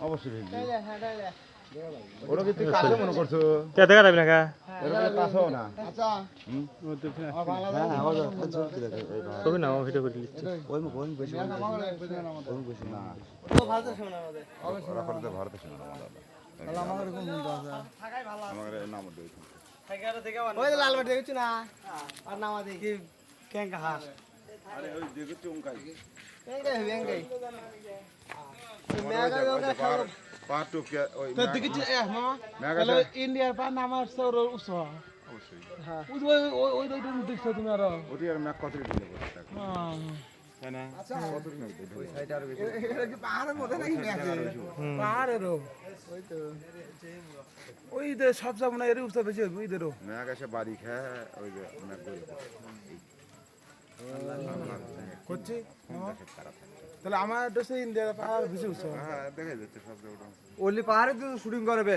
অবশ্যই ওরা কি তুই কাছে মনে করছো কে দেখা যাবে না কা এর কাছেও না আচ্ছা ছবি না ভিডিও করে দিচ্ছি ওই বেশি না ভারতে শোনা আমাদের ওরা করে ভারতে শোনা আমাদের তাহলে আমাদের কোন মন্দ আছে থাকাই ভালো আমাদের নাম দেই থাকার থেকে ওই লালবাটি দেখছ না আর নাম দেই কি কেঙ্কা হাস আরে ওই দেখো চুমকাই কেঙ্কাই মেগা যোগা পার টু কে ওই তো দেখছ এ মামা মেগা ইন্ডিয়ার পা নাম আর সর উস অবশ্যই হ্যাঁ ওই দেখছ তুমি আর ওটি আর ম্যাক কত দিলে হ্যাঁ না আচ্ছা কত দিন ওই সাইড আর বেশি এটা কি পাহাড়ের মধ্যে নাকি পাহাড়েরও ওই তো ওই যে সব সব না এর উঠতে বেশি ওই দেরও ম্যাক এসে বাড়ি খায় ওই যে ম্যাক করছি তাহলে আমার দেশে ইন্ডিয়ার পাহাড় বেশি উঠছে হ্যাঁ দেখা যাচ্ছে সব ওলি পাহাড়ে তো শুটিং করবে